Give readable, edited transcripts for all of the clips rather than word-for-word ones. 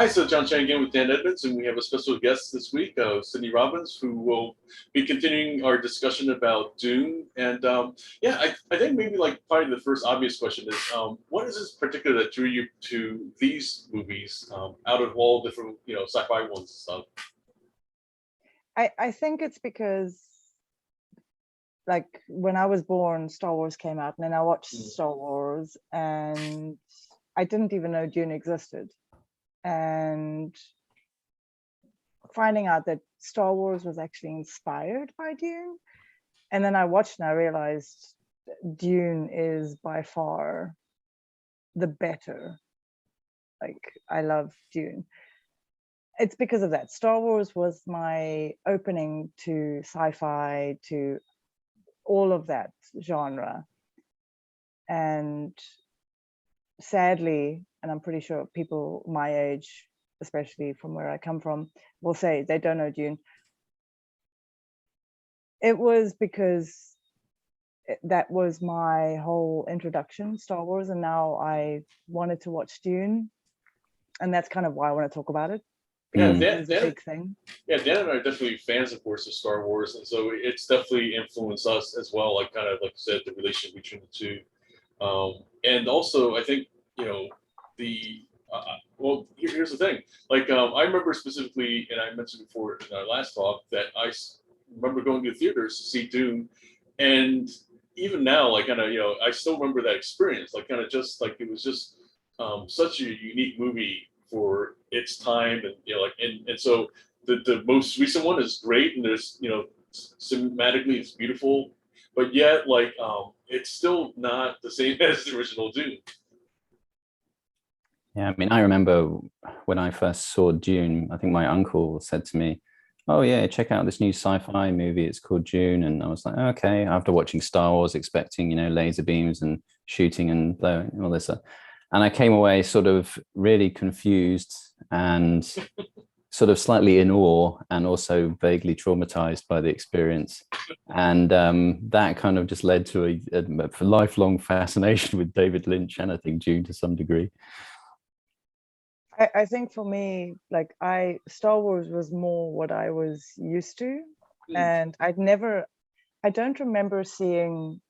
Hi, so John Chang again with Dan Edmonds, and we have a special guest this week, Sydney Robbins, who will be continuing our discussion about Dune. And I think maybe like probably the first obvious question is, what is this particular that drew you to these movies out of all different, sci-fi ones and stuff? I think it's because, like, when I was born, Star Wars came out, and then I watched Star Wars, and I didn't even know Dune existed. And finding out that Star Wars was actually inspired by Dune, and then I watched and I realized Dune is by far the better. Like, I love Dune. It's because of that. Star Wars was my opening to sci-fi, to all of that genre. And sadly, and I'm pretty sure people my age, especially from where I come from, will say they don't know Dune. It was because that was my whole introduction, Star Wars, and now I wanted to watch Dune, and that's kind of why I want to talk about it, because it's a big thing. Yeah, Dan and I are definitely fans, of course, of Star Wars, and so it's definitely influenced us as well, like kind of like you said, the relationship between the two. And also, I think, here's the thing. Like, I remember specifically, and I mentioned before in our last talk, that I remember going to the theaters to see Dune, and even now, like, kind of, I still remember that experience. Like, kind of just like it was just such a unique movie for its time, and and so the most recent one is great, and there's cinematically it's beautiful, but yet like it's still not the same as the original Dune. Yeah, I mean, I remember when I first saw Dune, I think my uncle said to me, "Oh yeah, check out this new sci-fi movie. It's called Dune." And I was like, "Okay." After watching Star Wars, expecting laser beams and shooting and blowing and all this stuff, and I came away sort of really confused and sort of slightly in awe, and also vaguely traumatized by the experience. And that kind of just led to a lifelong fascination with David Lynch, and I think Dune to some degree. I think for me, like, Star Wars was more what I was used to, and I don't remember seeing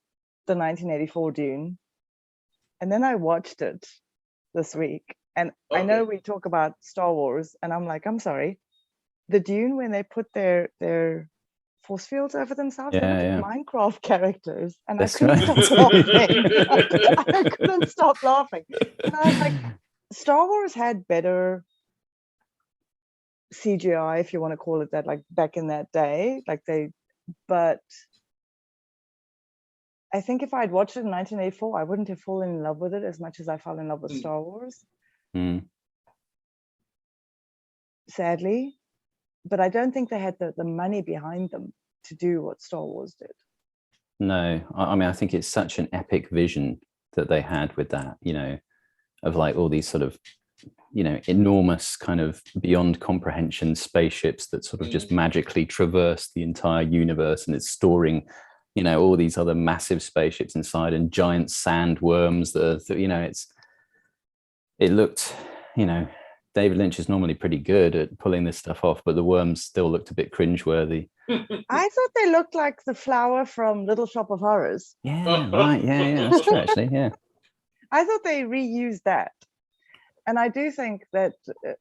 the 1984 Dune, and then I watched it this week, and I know we talk about Star Wars, and I'm like, I'm sorry, the Dune, when they put their force fields over themselves, they look like Minecraft characters, and I couldn't stop laughing. I couldn't stop laughing, and I was like, Star Wars had better CGI, if you want to call it that, like back in that day, but I think if I'd watched it in 1984, I wouldn't have fallen in love with it as much as I fell in love with Star Wars. Sadly, but I don't think they had the money behind them to do what Star Wars did. No, I mean, I think it's such an epic vision that they had with that, of like all these sort of, enormous kind of beyond comprehension spaceships that sort of just magically traverse the entire universe, and it's storing, all these other massive spaceships inside, and giant sandworms it looked, David Lynch is normally pretty good at pulling this stuff off, but the worms still looked a bit cringeworthy. I thought they looked like the flower from Little Shop of Horrors. Yeah, right. Yeah, that's true, actually. Yeah. I thought they reused that. And I do think that,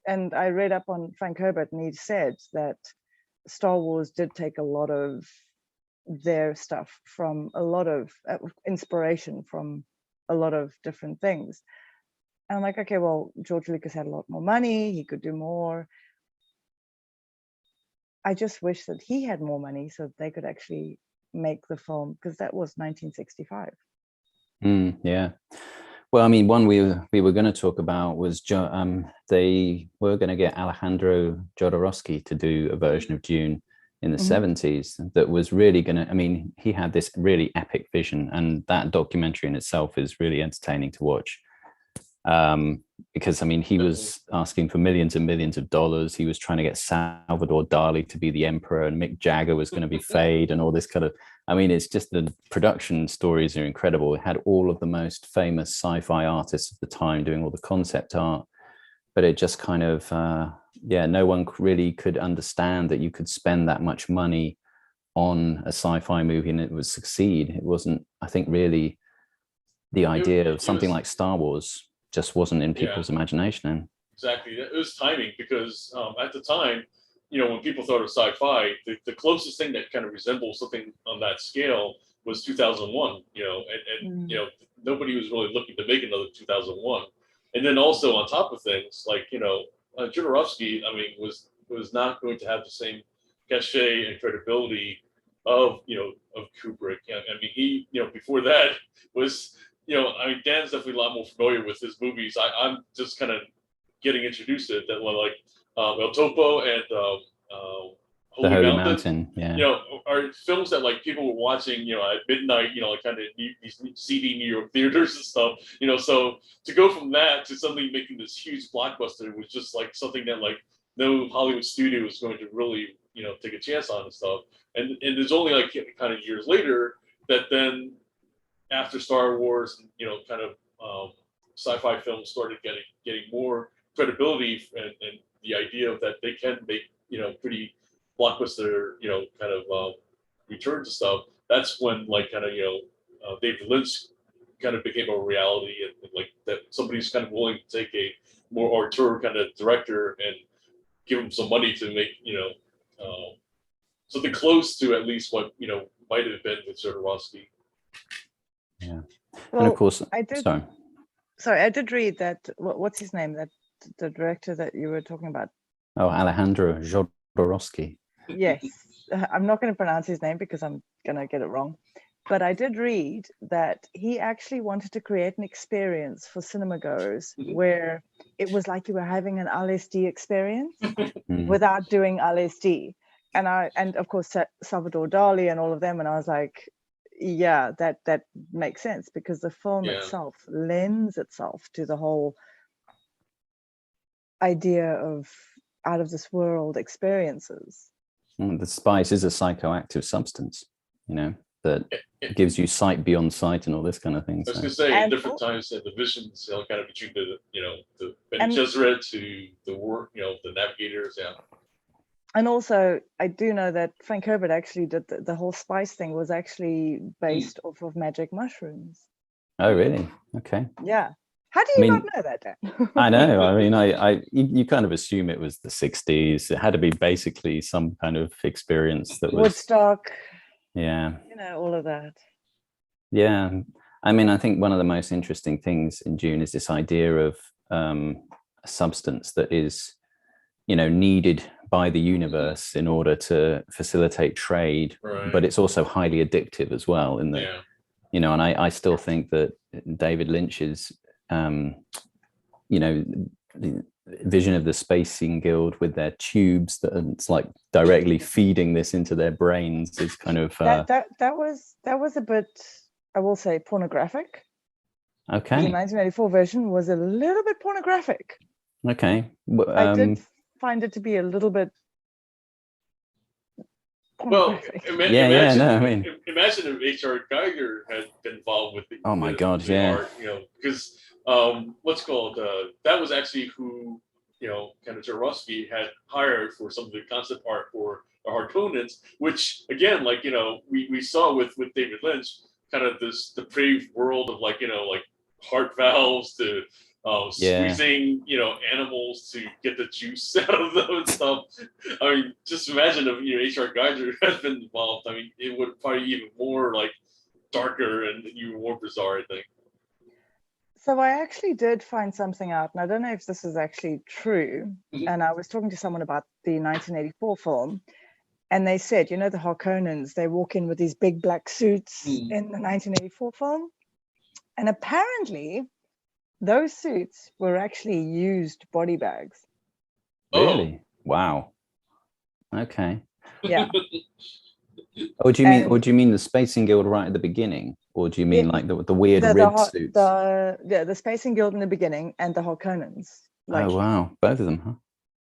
and I read up on Frank Herbert, and he said that Star Wars did take a lot of their stuff from a lot of inspiration from a lot of different things. And I'm like, okay, well, George Lucas had a lot more money. He could do more. I just wish that he had more money so that they could actually make the film, because that was 1965. Yeah. Well, I mean, one we were going to talk about was they were going to get Alejandro Jodorowsky to do a version of Dune in the 70s that was really going to, I mean, he had this really epic vision, and that documentary in itself is really entertaining to watch. Because I mean, he was asking for millions and millions of dollars. He was trying to get Salvador Dali to be the emperor, and Mick Jagger was going to be Fade, and all this kind of, I mean, it's just, the production stories are incredible. It had all of the most famous sci-fi artists of the time doing all the concept art. but it just kind of no one really could understand that you could spend that much money on a sci-fi movie and it would succeed. It wasn't, I think, really the idea of something like Star Wars just wasn't in people's imagination. Exactly. It was timing, because at the time, when people thought of sci-fi, the closest thing that kind of resembles something on that scale was 2001, and nobody was really looking to make another 2001. And then also on top of things, like, Jodorowsky, I mean, was not going to have the same cachet and credibility of Kubrick. I mean, he, before that was, I mean, Dan's definitely a lot more familiar with his movies. I'm just kind of getting introduced to it, that one, like El Topo and The Holy Mountain, are films that like people were watching, at midnight, like kind of these seedy New York theaters and stuff, so to go from that to suddenly making this huge blockbuster was just like something that like no Hollywood studio was going to really, take a chance on and stuff. And there's only like kind of years later that then after Star Wars, kind of sci-fi films started getting more credibility and the idea of that they can make, pretty blockbuster, kind of returns and stuff. That's when like kind of, David Lynch kind of became a reality, and like that somebody's kind of willing to take a more auteur kind of director and give him some money to make, something close to at least what, might have been with Jodorowsky. Yeah. Well, and of course, I did. Sorry, I did read that. What's his name? That the director that you were talking about. Oh, Alejandro Jodorowsky. Yes, I'm not going to pronounce his name because I'm going to get it wrong. But I did read that he actually wanted to create an experience for cinema goers where it was like you were having an LSD experience without doing LSD. And of course Salvador Dali and all of them, and I was like, yeah, that makes sense, because the film itself lends itself to the whole idea of out of this world experiences. The spice is a psychoactive substance, that gives you sight beyond sight and all this kind of thing. I was going to say, in different times, the visions, kind of between the Bene Gesserit to the work, the navigators, And also, I do know that Frank Herbert actually did the whole spice thing was actually based off of magic mushrooms. Oh, really? Okay. Yeah. How do you not know that, Dan? I know. I mean, you kind of assume it was the 60s. It had to be basically some kind of experience that was Woodstock. Yeah. All of that. Yeah. I mean, I think one of the most interesting things in Dune is this idea of a substance that is, needed by the universe in order to facilitate trade, but it's also highly addictive as well. In the, and I still think that David Lynch's, the vision of the Spacing Guild with their tubes that it's like directly feeding this into their brains is kind of that was a bit, I will say, pornographic. Okay. The 1984 version was a little bit pornographic. Okay. I did find it to be a little bit pornographic. Imagine if H.R. Geiger had been involved with the art, because what's called that was actually who kind of Jodorowsky had hired for some of the concept art for the Harkonnens, which again, like we saw with David Lynch, kind of this depraved world of like heart valves to squeezing animals to get the juice out of them and stuff. I mean, just imagine if H.R. Geiger has been involved. I mean, it would probably be even more like darker and even more bizarre, I think. So I actually did find something out, and I don't know if this is actually true. And I was talking to someone about the 1984 film, and they said, the Harkonnens, they walk in with these big black suits in the 1984 film, and apparently those suits were actually used body bags. Really? Wow. Okay. Yeah. Oh, do you mean the Spacing Guild right at the beginning, or do you mean like the weird ribbed suits? The Spacing Guild in the beginning and the Harkonnens. Oh wow, both of them, huh?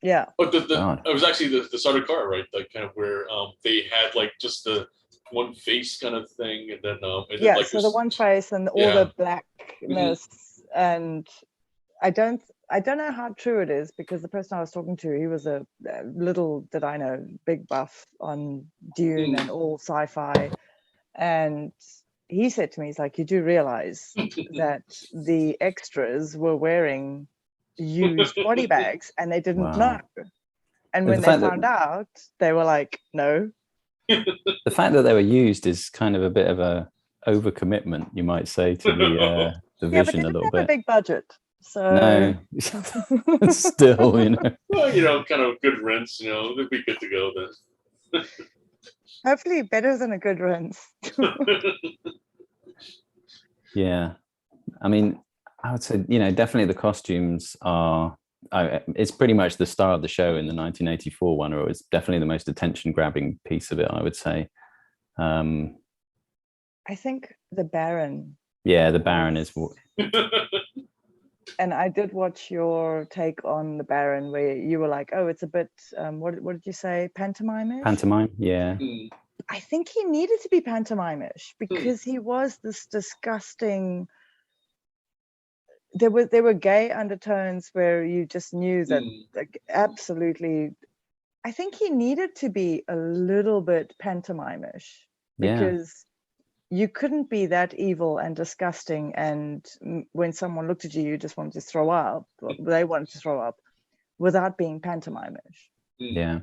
Yeah. But it was actually the Saudakar, right? Like kind of where they had like just the one face kind of thing, and then so the one face and all the blackness, and I don't I don't know how true it is, because the person I was talking to, he was a little, did I know, big buff on Dune and all sci-fi. And he said to me, he's like, you do realize that the extras were wearing used body bags and they didn't know. And when they found out, they were like, no. The fact that they were used is kind of a bit of a overcommitment, you might say, to the vision a little bit. A big budget. So no, still, you know. Well, you know, kind of good rinse, you know, it'd be good to go then. Hopefully better than a good rinse. Yeah. I mean, I would say, you know, definitely the costumes are, it's pretty much the star of the show in the 1984 one, or it's definitely the most attention-grabbing piece of it, I would say. I think the Baron. Yeah, the Baron is... And I did watch your take on the Baron, where you were like, oh, it's a bit, what did you say, pantomime-ish? Pantomime, yeah. I think he needed to be pantomime-ish, because he was this disgusting... There were gay undertones where you just knew that, like, absolutely... I think he needed to be a little bit pantomime-ish, because you couldn't be that evil and disgusting, and when someone looked at you, you just wanted to throw up, they wanted to throw up, without being pantomime-ish. Yeah.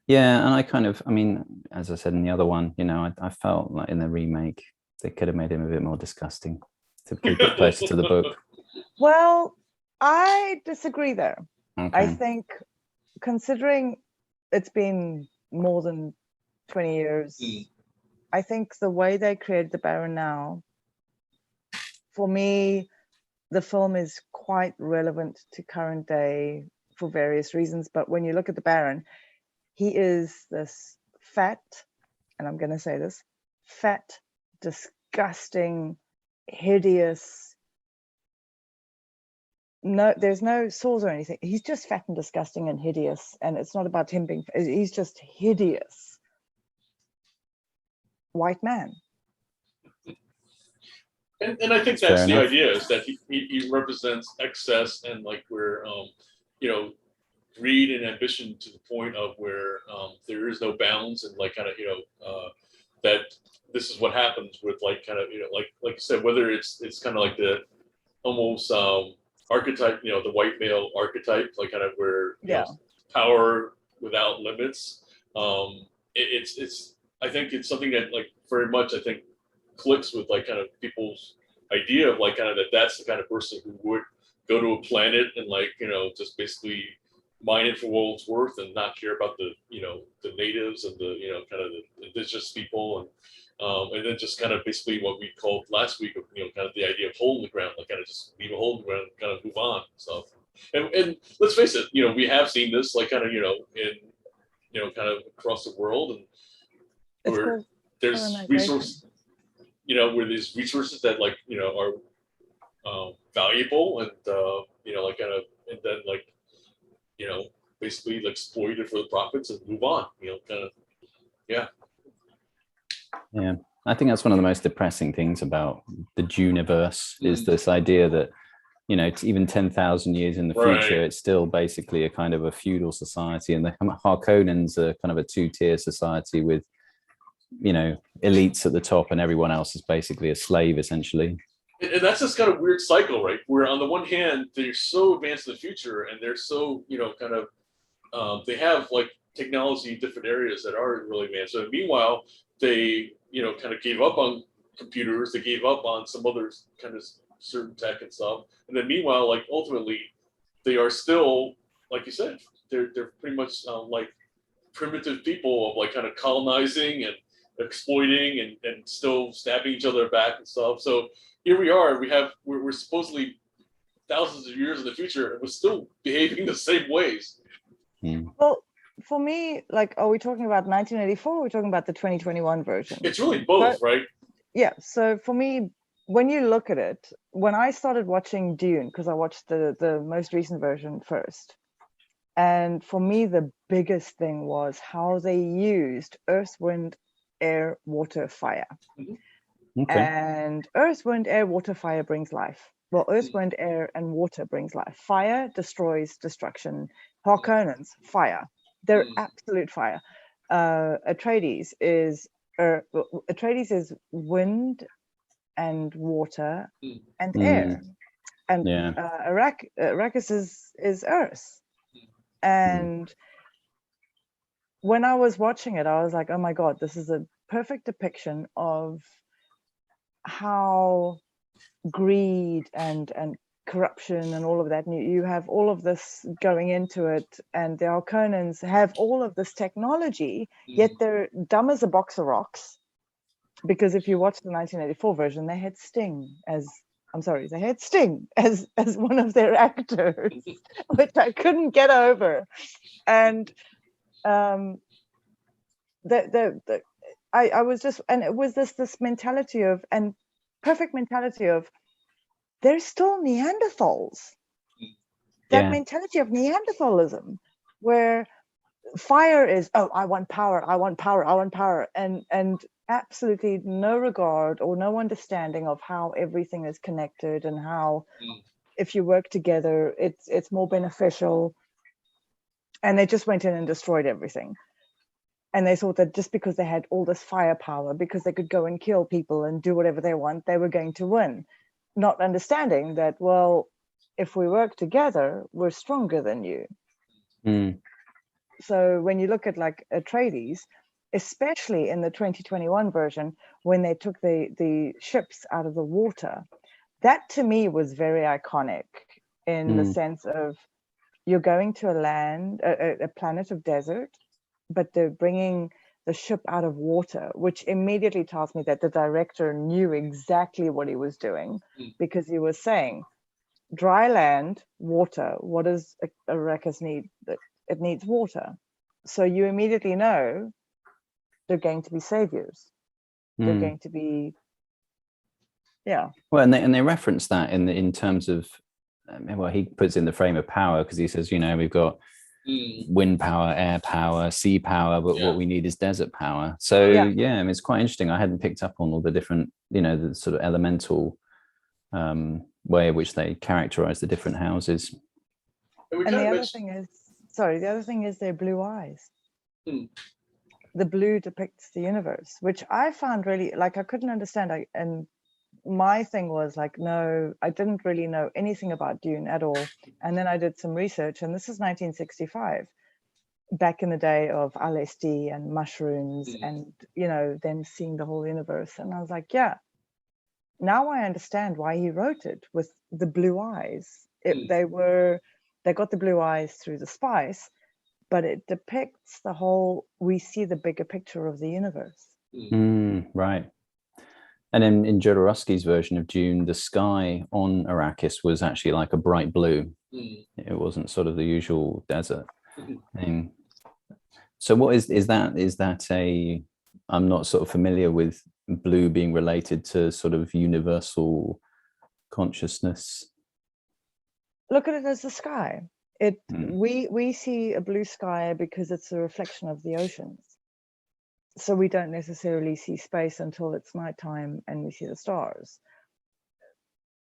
Yeah, and I mean, as I said in the other one, you know, I felt like in the remake, they could have made him a bit more disgusting to keep it closer to the book. Well, I disagree there. Okay. I think, considering it's been more than 20 years, I think the way they created the Baron now, for me, the film is quite relevant to current day for various reasons. But when you look at the Baron, he is this fat, and I'm going to say this, fat, disgusting, hideous. No, there's no sores or anything. He's just fat and disgusting and hideous. And it's not about him being, he's just hideous white man. And I think that's the idea, is that he represents excess, and like where you know, greed and ambition to the point of where there is no bounds, and like kind of, you know, that this is what happens with like kind of, you know, like you said, whether it's kind of like the almost archetype, you know, the white male archetype, like kind of where you know, power without limits. It's I think it's something that like very much I think clicks with like kind of people's idea of like kind of that's the kind of person who would go to a planet and like, you know, just basically mine it for what it's worth and not care about the, you know, the natives and the, you know, kind of the indigenous people, and then just kind of basically what we called last week of, you know, kind of the idea of hole in the ground, like kind of just leave a hole in the ground and kind of move on and stuff. And let's face it, you know, we have seen this like kind of, you know, in, you know, kind of across the world, and where there's resources, you know, where there's resources that like, you know, are valuable, and you know, like kind of, and then like, you know, basically like exploit it for the profits and move on, you know, kind of, yeah. I think that's one of the most depressing things about the Duniverse, is this idea that, you know, it's even 10,000 years in the future, it's still basically a kind of a feudal society, and the Harkonnens are kind of a two-tier society with, you know, elites at the top and everyone else is basically a slave essentially. And that's this kind of weird cycle, right? Where on the one hand, they're so advanced in the future, and they're so, you know, kind of, they have like technology in different areas that are really advanced. So meanwhile, they, you know, kind of gave up on computers, they gave up on some other kind of certain tech and stuff. And then meanwhile, like ultimately, they are still, like you said, they're pretty much like primitive people of like kind of colonizing and exploiting and still stabbing each other back and stuff. So here we are, we're supposedly thousands of years in the future, and we're still behaving the same ways. Well, for me, like, are we talking about 1984 or are we talking about the 2021 version? It's really both, right? Yeah, so for me, when you look at it, when I started watching Dune, because I watched the most recent version first, and for me, the biggest thing was how they used earth, wind, air, water, fire. Okay. And earth, wind, air, water, fire brings life. Well, earth, wind, air, and water brings life. Fire destroys destruction. Harkonnens, fire. They're absolute fire. Atreides is wind and water and air, and Yeah. Arrakis is earth. And when I was watching it, I was like, oh my God, this is a perfect depiction of how greed and corruption and all of that, and you have all of this going into it, and the Harkonnens have all of this technology, yet they're dumb as a box of rocks. Because if you watch the 1984 version, they had Sting as one of their actors, which I couldn't get over. And I was just, and it was this mentality of, and perfect mentality of, they're still Neanderthals. That mentality of Neanderthalism, where fire is, oh, I want power, and absolutely no regard or no understanding of how everything is connected, and how if you work together, it's more beneficial. And they just went in and destroyed everything. And they thought that just because they had all this firepower, because they could go and kill people and do whatever they want, they were going to win. Not understanding that, well, if we work together, we're stronger than you. So when you look at like Atreides, especially in the 2021 version, when they took the ships out of the water, that to me was very iconic, in the sense of, you're going to a land, a planet of desert, but they're bringing the ship out of water, which immediately tells me that the director knew exactly what he was doing, because he was saying, dry land, water, what does Arrakis need? It needs water. So you immediately know they're going to be saviors. They're going to be, Well, and they reference that in terms of, well, he puts in the frame of power, because he says, we've got wind power, air power, sea power, but what we need is desert power. So it's quite interesting. I hadn't picked up on all the different, the sort of elemental way in which they characterize the different houses. And the other thing is their blue eyes. The blue depicts the universe, which I found really, like, I couldn't understand. And my thing was like, no, I didn't really know anything about Dune at all. And then I did some research, and this is 1965, back in the day of LSD and mushrooms, and then seeing the whole universe. And I was like, yeah, now I understand why he wrote it with the blue eyes. They got the blue eyes through the spice, but it depicts the whole, we see the bigger picture of the universe. Right. And in Jodorowsky's version of Dune, the sky on Arrakis was actually like a bright blue. It wasn't sort of the usual desert thing. So what is that a, I'm not sort of familiar with blue being related to sort of universal consciousness. Look at it as the sky. We see a blue sky because it's a reflection of the oceans. So we don't necessarily see space until it's nighttime and we see the stars.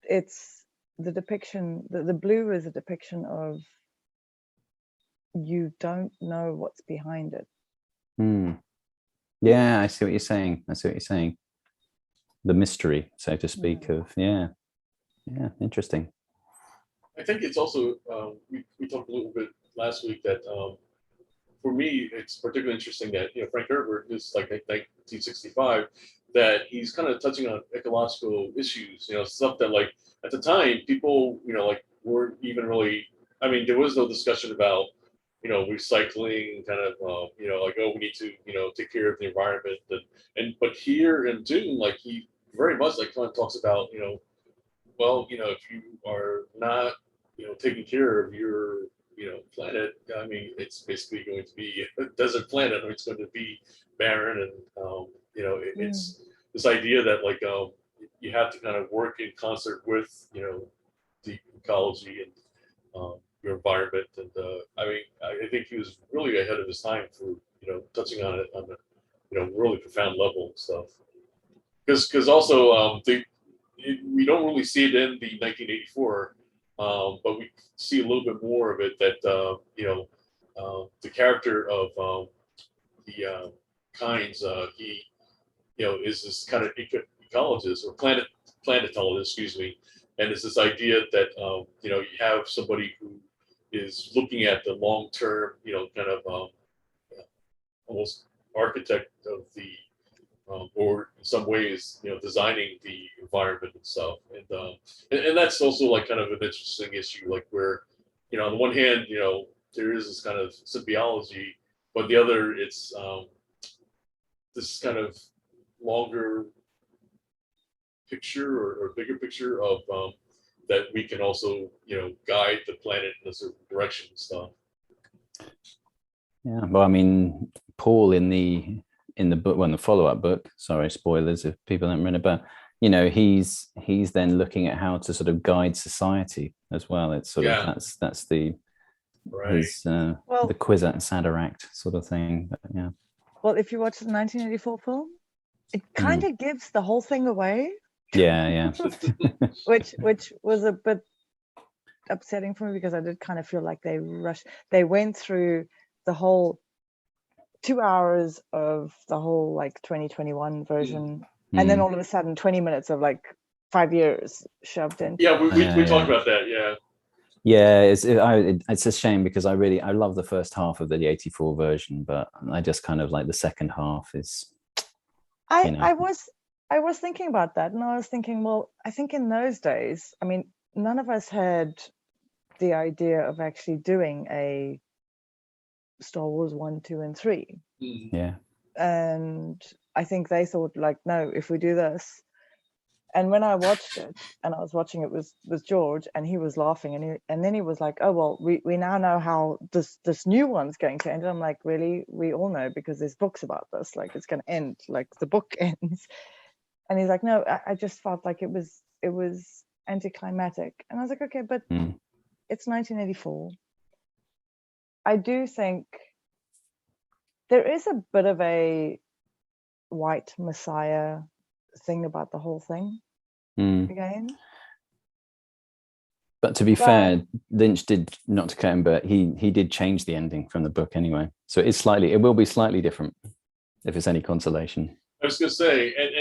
It's the depiction, the blue is a depiction of, you don't know what's behind it. Yeah, I see what you're saying. The mystery, so to speak, of, interesting. I think it's also, we talked a little bit last week that for me, it's particularly interesting that, Frank Herbert is like 1965, that he's kind of touching on ecological issues, stuff that, like, at the time, people, like, weren't even really, I mean, there was no discussion about, recycling, kind of, like, oh, we need to, take care of the environment. But here in Dune, like, he very much, like, kind of talks about, well, if you are not, taking care of your, planet, I mean, it's basically going to be a desert planet, or it's going to be barren. And, it's this idea that, like, you have to kind of work in concert with, the ecology and your environment. And I mean, I think he was really ahead of his time for, touching on it on a, really profound level and stuff. because also we don't really see it in the 1984, but we see a little bit more of it that the character of the Kynes, he is this kind of ecologist or planetologist, excuse me, and it's this idea that you have somebody who is looking at the long term, kind of almost architect of the or in some ways, designing the environment itself, and that's also like kind of an interesting issue, like where, on the one hand, there is this kind of symbology, but the other, it's this kind of longer picture or bigger picture of that we can also, guide the planet in a certain direction and stuff. Yeah, well, I mean, Paul in the book, well, in the follow-up book, sorry, spoilers if people haven't read it, but he's then looking at how to sort of guide society as well. It's sort of that's the right. his the Kwisatz Haderach sort of thing. But, yeah. Well, if you watch the 1984 film, it kind of gives the whole thing away. Yeah. which was a bit upsetting for me, because I did kind of feel like they went through the whole 2 hours of the whole like 2021 version, and then all of a sudden 20 minutes of like 5 years shoved in. Yeah, we talked about that. Yeah, it's a shame, because I love the first half of the 84 version, but I just kind of like the second half is. I was thinking about that, and I was thinking, well, I think in those days, I mean, none of us had the idea of actually doing a Star Wars 1, 2, and 3. Yeah. And I think they thought, like, no, if we do this. And when I watched it, and I was watching it with George, and he was laughing, and then he was like, oh, well, we now know how this new one's going to end. And I'm like, really? We all know, because there's books about this, like it's going to end, like the book ends. And he's like, no, I just felt like it was anticlimactic. And I was like, okay, but it's 1984. I do think there is a bit of a white messiah thing about the whole thing again. But to be fair, Lynch did, not to cut him, but he did change the ending from the book anyway. So it will be slightly different, if it's any consolation. I was gonna say, and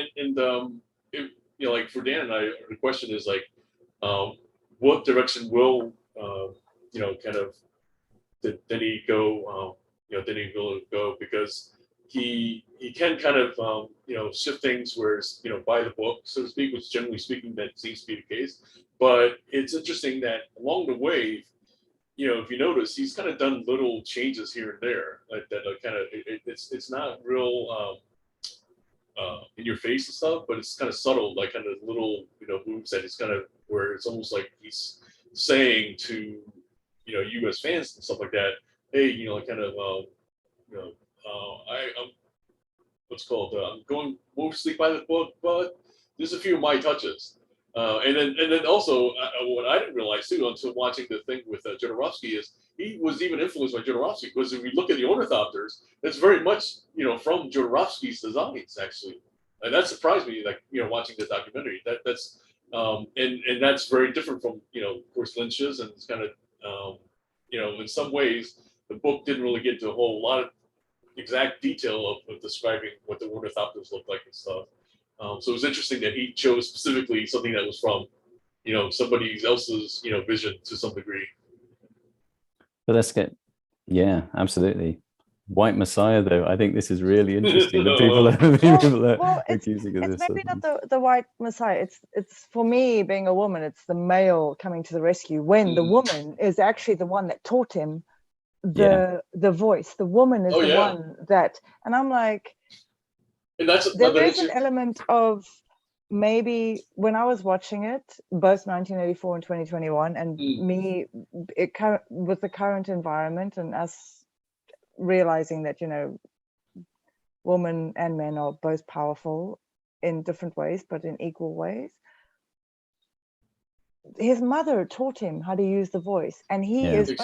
if, like for Dan and I, the question is like, what direction will kind of Denis go? Denis Villeneuve go, because he can kind of shift things, whereas by the book, so to speak, which generally speaking that seems to be the case. But it's interesting that along the way, if you notice, he's kind of done little changes here and there, like that kind of it's not real in your face and stuff, but it's kind of subtle, like kind of little moves that it's kind of where it's almost like he's saying to you as fans and stuff like that, hey, kind of I'm what's called I'm going mostly by the book, but there's a few of my touches. And then also what I didn't realize too until watching the thing with Jodorowsky is he was even influenced by Jodorowsky, because if we look at the ornithopters, it's very much from Jodorowsky's designs actually, and that surprised me. Like watching the documentary, that's and that's very different from of course Lynch's, and it's kind of in some ways the book didn't really get into a whole lot of exact detail of describing what the ornithopters look like and stuff. So it was interesting that he chose specifically something that was from, somebody else's, vision to some degree. But let's get, absolutely. White Messiah, though, I think this is really interesting. The people are accusing of this. It's maybe not the white Messiah. It's for me, being a woman, it's the male coming to the rescue when the woman is actually the one that taught him the voice. The woman is the one that, and I'm like, and there is an element of maybe when I was watching it, both 1984 and 2021, and me, with the current environment and us realizing that, women and men are both powerful in different ways, but in equal ways. His mother taught him how to use the voice, and he is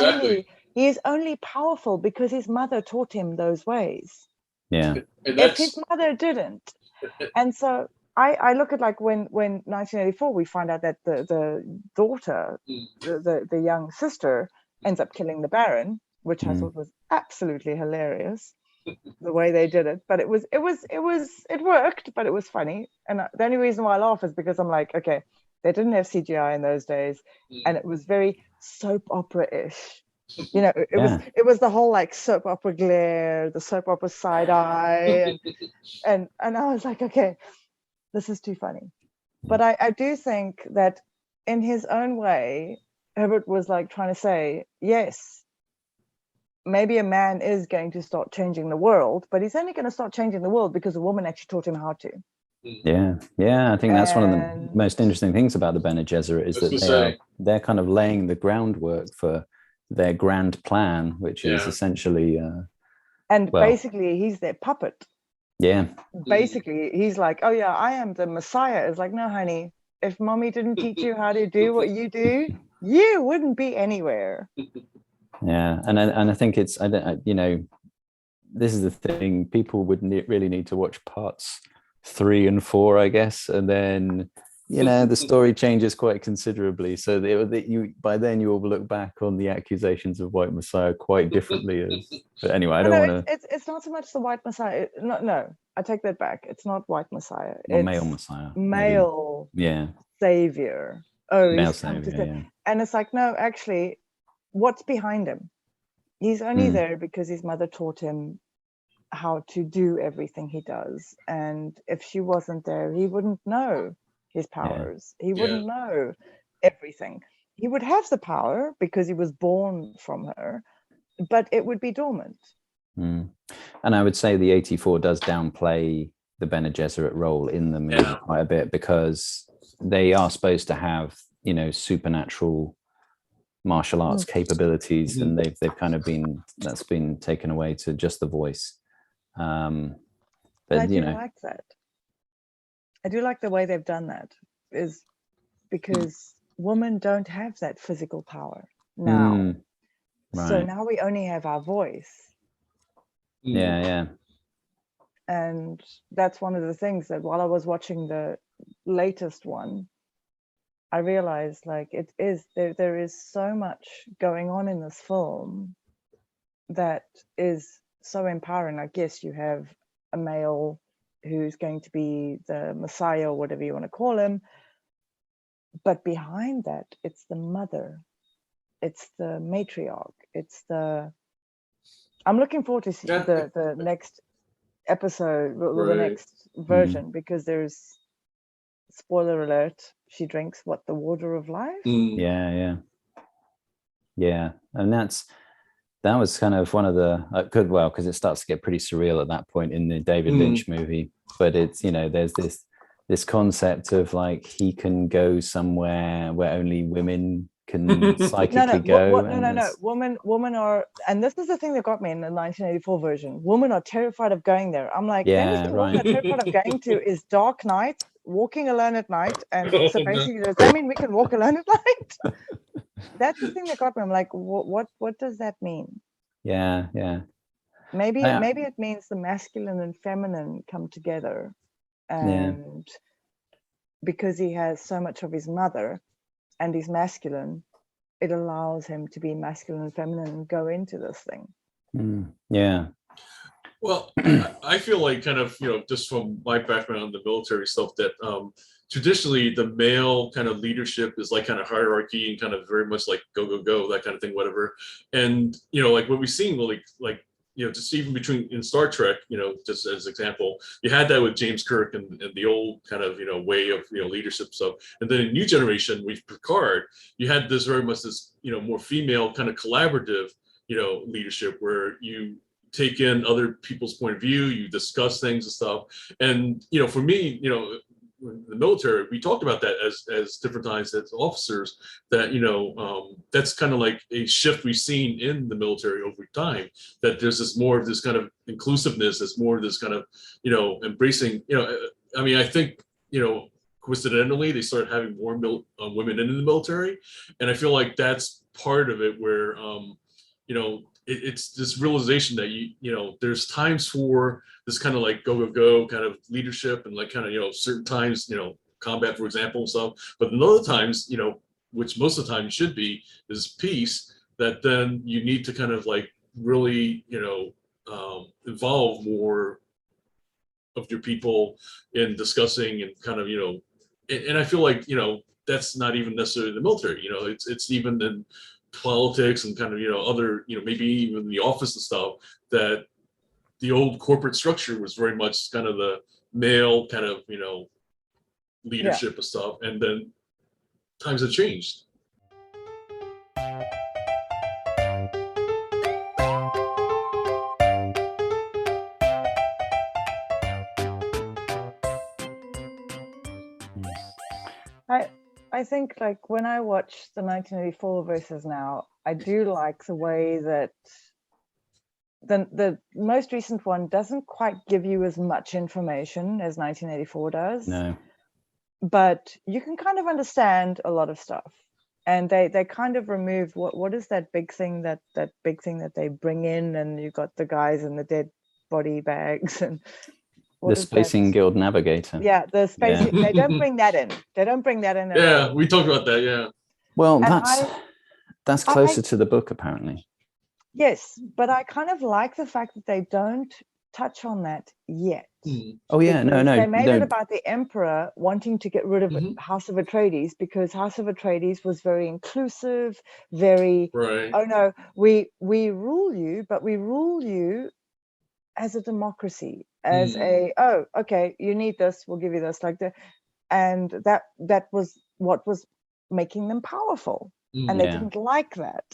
only powerful because his mother taught him those ways. Yeah. If his mother didn't. And so I look at like when 1984 we find out that the daughter, the young sister, ends up killing the Baron, which I thought was absolutely hilarious, the way they did it. But it worked, but it was funny. And the only reason why I laugh is because I'm like, okay, they didn't have CGI in those days, and it was very soap opera-ish. You know, it was the whole like soap opera glare, the soap opera side eye, and I was like, okay, this is too funny. But I do think that in his own way, Herbert was like trying to say, yes, maybe a man is going to start changing the world, but he's only going to start changing the world because a woman actually taught him how to. Yeah, I think that's one of the most interesting things about the Bene Gesserit is that they're kind of laying the groundwork for their grand plan, which is essentially basically he's their puppet. Yeah, basically he's like, oh yeah, I am the Messiah. It's like, no honey, if mommy didn't teach you how to do what you do, you wouldn't be anywhere. Yeah, and I think it's you know, this is the thing, people would really need to watch parts 3 and 4, I guess, and then you know the story changes quite considerably. So by then you will look back on the accusations of white messiah quite differently. But anyway, I don't want to. It's not so much the white messiah. No, I take that back. It's not white messiah. Well, it's male messiah. Male. Maybe. Yeah. Savior. Oh, male savior. Yeah. And it's like, no, actually, what's behind him? He's only there because his mother taught him how to do everything he does, and if she wasn't there, he wouldn't know his powers. He wouldn't know everything. He would have the power because he was born from her, but it would be dormant. And I would say the 84 does downplay the Bene Gesserit role in the movie quite a bit, because they are supposed to have, you know, supernatural martial arts capabilities, and they've kind of that's been taken away to just the voice. But I do like that. I do like the way they've done that, is because women don't have that physical power now. Right. So now we only have our voice. Yeah. And that's one of the things that while I was watching the latest one, I realized like it is there is so much going on in this film that is so empowering. I guess you have a male who's going to be the Messiah or whatever you want to call him, but behind that, it's the mother, it's the matriarch, it's the. I'm looking forward to see the next episode, the next version, because there's, spoiler alert, she drinks the water of life. Yeah, and that was kind of one of the because it starts to get pretty surreal at that point in the David Lynch movie. But it's, you know, there's this concept of like he can go somewhere where only women can psychically go. No. Women are, and this is the thing that got me in the 1984 version. Women are terrified of going there. I'm like, the only thing women are terrified of going to is dark night, walking alone at night, and so basically, does that mean we can walk alone at night? That's the thing that got me. I'm like, what does that mean? Yeah. Maybe it means the masculine and feminine come together, and because he has so much of his mother and he's masculine, it allows him to be masculine and feminine and go into this thing. Yeah. Well, I feel like, kind of, you know, just from my background in the military stuff, that traditionally the male kind of leadership is like kind of hierarchy and kind of very much like go, that kind of thing, whatever. And, you know, like what we've seen, like, you know, just even in Star Trek, you know, just as an example, you had that with James Kirk and the old kind of, you know, way of, you know, leadership stuff. And then in New Generation with Picard, you had this very much this, you know, more female kind of collaborative, you know, leadership where you take in other people's point of view, you discuss things and stuff. And, you know, for me, you know, in the military, we talked about that as different times as officers, that, you know, that's kind of like a shift we've seen in the military over time, that there's this more of this kind of inclusiveness, there's more of this kind of, you know, embracing, you know, I mean, I think, you know, coincidentally, they started having more women in the military. And I feel like that's part of it where, you know, it's this realization that there's times for this kind of like go kind of leadership, and like kind of certain times combat, for example, and stuff. But in other times, which most of the time should be, is peace. That then you need to kind of like really involve more of your people in discussing and kind of and I feel like that's not even necessarily the military. It's even in politics and kind of other maybe even the office and stuff, that the old corporate structure was very much kind of the male kind of leadership and stuff, and then times have changed. I think like when I watch the 1984 versus now, I do like the way that the most recent one doesn't quite give you as much information as 1984 does. No. But you can kind of understand a lot of stuff. And they kind of remove what is that big thing that they bring in, and you've got the guys in the dead body bags and the Spacing Guild Navigator. Yeah, the Spacing. Yeah. They don't bring that in. They don't bring that in. Yeah, we talked about that. Yeah. Well, that's closer to the book, apparently. Yes, but I kind of like the fact that they don't touch on that yet. Oh yeah, no. They made it about the Emperor wanting to get rid of House of Atreides, because House of Atreides was very inclusive, very. Right. Oh no, we rule you, but we rule you as a democracy, as okay, you need this, we'll give you this, like that. And that was what was making them powerful, and they didn't like that.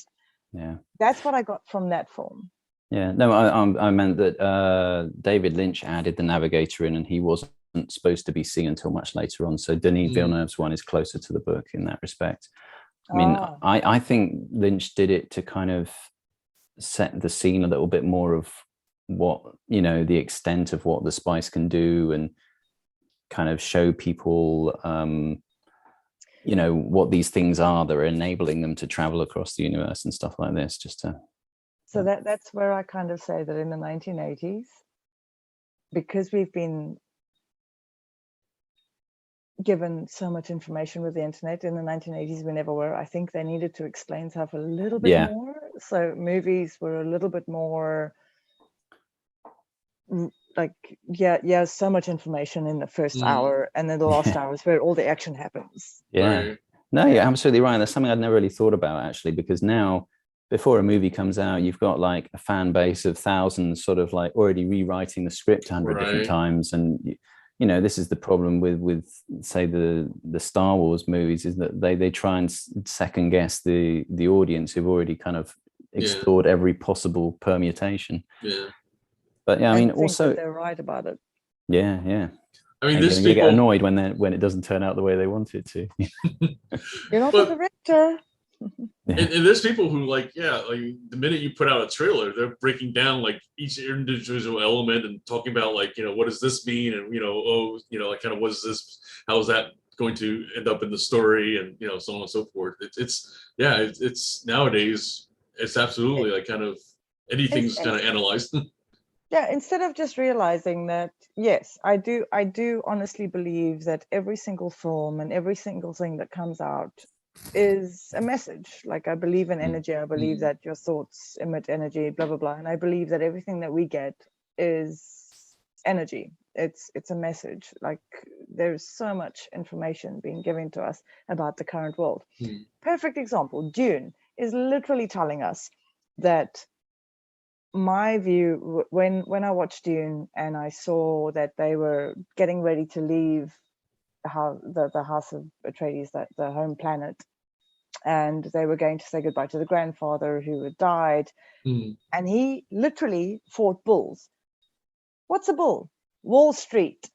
Yeah, that's what I got from that film. Yeah, no, I meant that David Lynch added the Navigator in, and he wasn't supposed to be seen until much later on. So Denis Villeneuve's one is closer to the book in that respect. I mean, I think Lynch did it to kind of set the scene a little bit more of what, the extent of what the spice can do, and kind of show people, what these things are that are enabling them to travel across the universe and stuff like this, just to. So that's where I kind of say that in the 1980s, because we've been given so much information with the internet, in the 1980s we never were. I think they needed to explain stuff a little bit more. So movies were a little bit more like, so much information in the first hour, and then the last hour is where all the action happens. Yeah. Right. No, you're absolutely right. That's something I'd never really thought about, actually, because now, before a movie comes out, you've got like a fan base of thousands sort of like already rewriting the script 100 different times. And, this is the problem with say the Star Wars movies, is that they try and second guess the audience who've already kind of explored every possible permutation. Yeah. But yeah, I mean, also they're right about it. Yeah. I mean, they get annoyed when it doesn't turn out the way they want it to. You're not the director. And there's people who like the minute you put out a trailer, they're breaking down like each individual element and talking about like, what does this mean, and like kind of what is this, how is that going to end up in the story, and so on and so forth. It's nowadays it's absolutely like kind of anything's kind of analyzed. Yeah, instead of just realizing that, yes, I do honestly believe that every single film and every single thing that comes out is a message. Like, I believe in energy. I believe that your thoughts emit energy, blah, blah, blah. And I believe that everything that we get is energy. It's a message. Like, there's so much information being given to us about the current world. Perfect example, Dune is literally telling us that my view, when I watched Dune and I saw that they were getting ready to leave the House of Atreides, the home planet, and they were going to say goodbye to the grandfather who had died, and he literally fought bulls. What's a bull? Wall Street.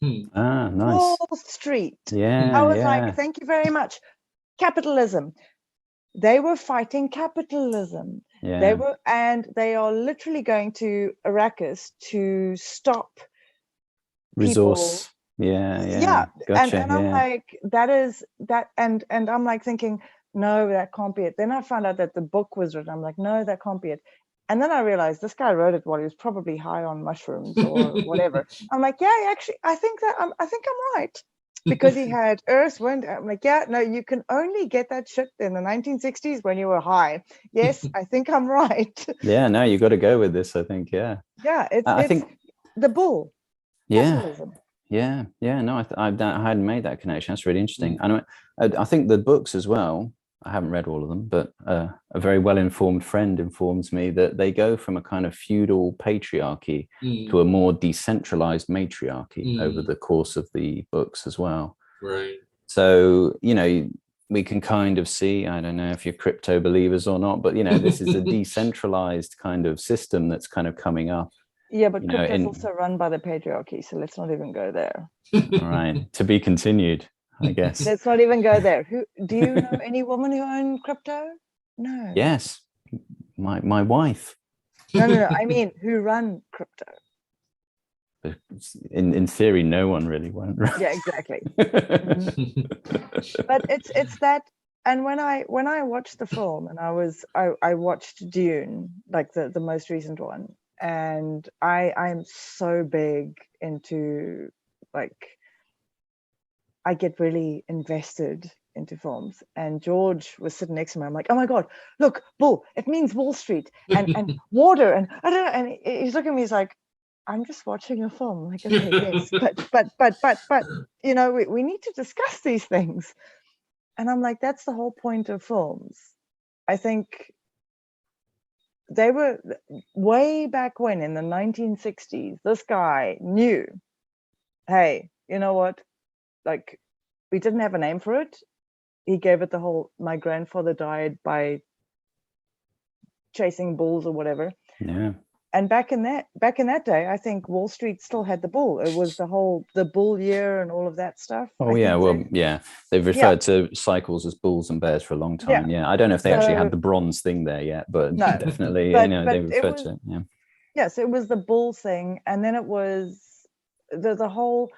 Ah, nice. Wall Street. Yeah. I was like, thank you very much. Capitalism. They were fighting capitalism. Yeah. They are literally going to Arrakis to stop resource. People. Yeah. Gotcha. And I'm like, that is that, and I'm like thinking, no, that can't be it. Then I found out that the book was written. I'm like, no, that can't be it. And then I realized this guy wrote it while he was probably high on mushrooms or whatever. I'm like, yeah, actually, I think I'm right. Because he had earth, wind. I'm like, yeah, no, you can only get that shit in the 1960s when you were high. Yes, I think I'm right. Yeah, no, you got to go with this, I think. Yeah. Yeah, I it's think, the bull. yeah. Capitalism. Yeah. No, I hadn't made that connection. That's really interesting. And I think the books as well, I haven't read all of them, but a very well-informed friend informs me that they go from a kind of feudal patriarchy to a more decentralized matriarchy over the course of the books as well. Right. So, we can kind of see, I don't know if you're crypto believers or not, but, this is a decentralized kind of system that's kind of coming up. Yeah, but crypto is also run by the patriarchy, so let's not even go there. All right, to be continued, I guess. Let's not even go there. Do you know any woman who owned crypto? No. Yes, my wife. No. I mean, who run crypto? In theory, no one really won't. Yeah, exactly. But it's that. And when I watched the film, and I watched Dune, like the most recent one. And I'm so big into, like, I get really invested into films. And George was sitting next to me. I'm like, oh my God, look, bull, it means Wall Street and water. And I don't know. And he's looking at me, he's like, I'm just watching a film. I'm like, okay, yes, but we need to discuss these things. And I'm like, that's the whole point of films. I think they were way back when in the 1960s, this guy knew, hey, you know what? Like, we didn't have a name for it. He gave it the whole, my grandfather died by chasing bulls or whatever. Yeah. And back in that day, I think Wall Street still had the bull. It was the bull year and all of that stuff. Oh, yeah. Well, yeah. They've referred to cycles as bulls and bears for a long time. Yeah. I don't know if they actually had the bronze thing there yet, but no, definitely, but they referred to it. Yeah. Yes, it was the bull thing. And then it was the whole,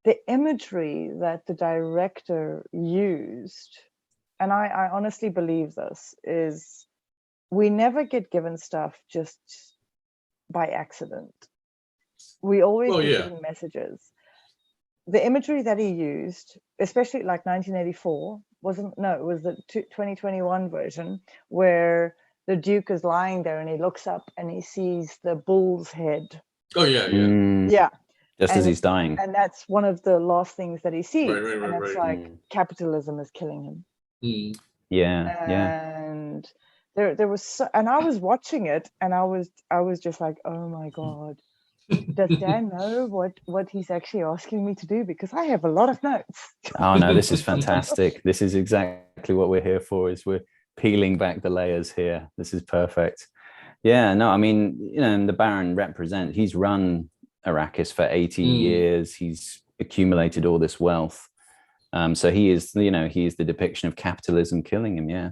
the imagery that the director used. And I honestly believe this is, we never get given stuff just by accident. We always get given messages. The imagery that he used, especially like 1984, it was the 2021 version where the Duke is lying there and he looks up and he sees the bull's head. Oh yeah. Just as he's dying. And that's one of the last things that he sees. Right, and it's like capitalism is killing him. Yeah. And there was and I was watching it and I was just like, oh my God, does Dan know what he's actually asking me to do? Because I have a lot of notes. Oh no, this is fantastic. This is exactly what we're here for, is we're peeling back the layers here. This is perfect. Yeah, no, I mean, and the Baron he's run Arrakis for 80 years. He's accumulated all this wealth. So he is the depiction of capitalism killing him. Yeah.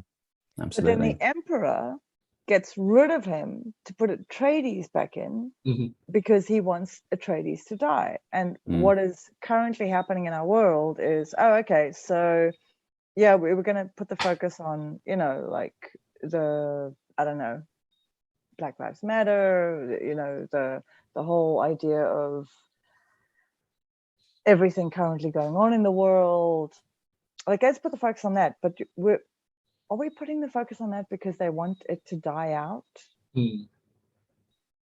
Absolutely. But then the Emperor gets rid of him to put Atreides back in because he wants Atreides to die. And what is currently happening in our world is, so yeah, we were going to put the focus on, like the, I don't know, Black Lives Matter, the whole idea of everything currently going on in the world. Like, let's put the focus on that. But are we putting the focus on that because they want it to die out?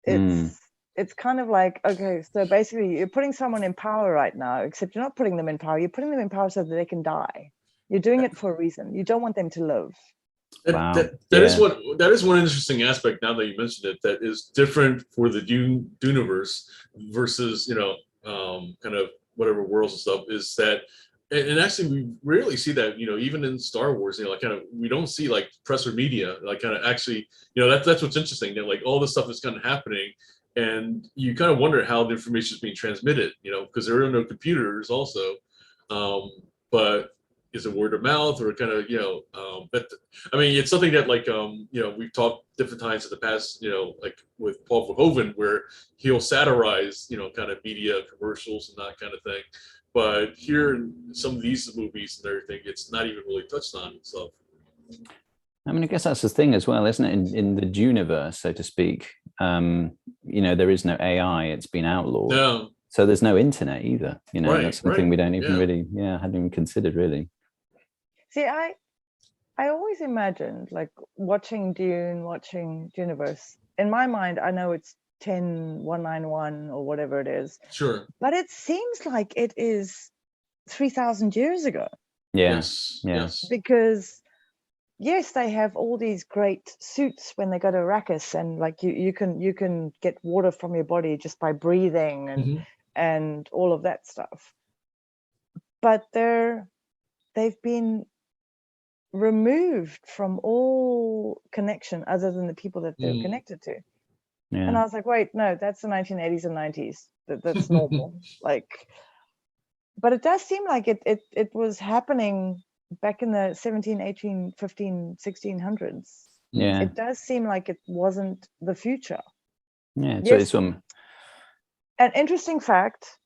It's kind of like, okay, so basically you're putting someone in power right now, except you're not putting them in power. You're putting them in power so that they can die. You're doing it for a reason. You don't want them to live. Wow. That is one interesting aspect, now that you mentioned it, that is different for the Duneverse versus kind of whatever worlds and stuff, is that, and actually we rarely see that, even in Star Wars, like kind of, we don't see like press or media, like kind of actually, that's what's interesting, that like all this stuff is kind of happening, and you kind of wonder how the information is being transmitted, because there are no computers also, but is it word of mouth or kind of, but I mean, it's something that like, we've talked different times in the past, like with Paul Verhoeven, where he'll satirize, kind of media commercials and that kind of thing. But here in some of these movies and everything, it's not even really touched on itself. I mean, I guess that's the thing as well, isn't it? In the Duniverse, so to speak, there is no AI. It's been outlawed. No. So there's no internet either. Right, that's something we don't even yeah. really, hadn't even considered really. See, I always imagined like watching Dune, watching Duniverse. In my mind, I know it's 10191 or whatever it is. Sure. But it seems like it is 3,000 years ago. Yeah. Yes. Because yes, they have all these great suits when they go to Arrakis, and like you can get water from your body just by breathing and all of that stuff. But they've been removed from all connection other than the people that they're connected to. Yeah. And I was like, wait, no, that's the 1980s and 90s. That's normal. But it does seem like it was happening back in the 17, 18, 15, 1600s. Yeah. It does seem like it wasn't the future. Yeah. Yes. So An interesting fact,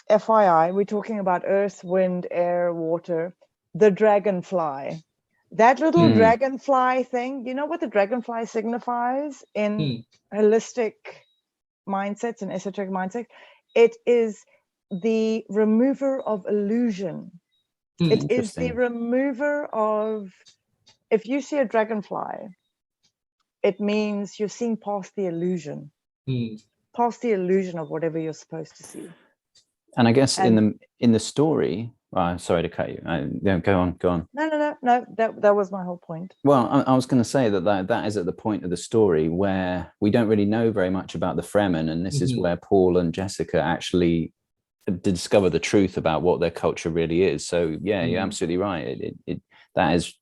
FYI, we're talking about earth, wind, air, water, the dragonfly. That little dragonfly thing, you know what the dragonfly signifies in holistic mindsets and esoteric mindsets? It is the remover of illusion. It is the remover of, if you see a dragonfly, it means you're seeing past the illusion, past the illusion of whatever you're supposed to see. And I guess in the story, sorry to cut you. Go on. No. That was my whole point. Well, I was going to say that is at the point of the story where we don't really know very much about the Fremen, and this is where Paul and Jessica actually discover the truth about what their culture really is. So yeah, you're absolutely right. That is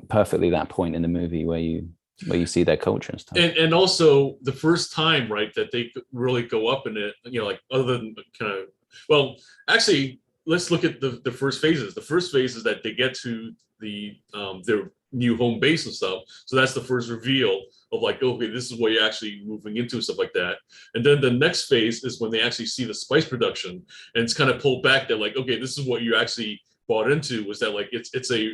perfectly that point in the movie where you see their culture and stuff. And also the first time, right, that they really go up in it, other than kind of, well, actually, let's look at the first phases. The first phase is that they get to their new home base and stuff. So that's the first reveal of like, okay, this is what you're actually moving into, stuff like that. And then the next phase is when they actually see the spice production, and it's kind of pulled back that like, okay, this is what you actually bought into, was that like it's a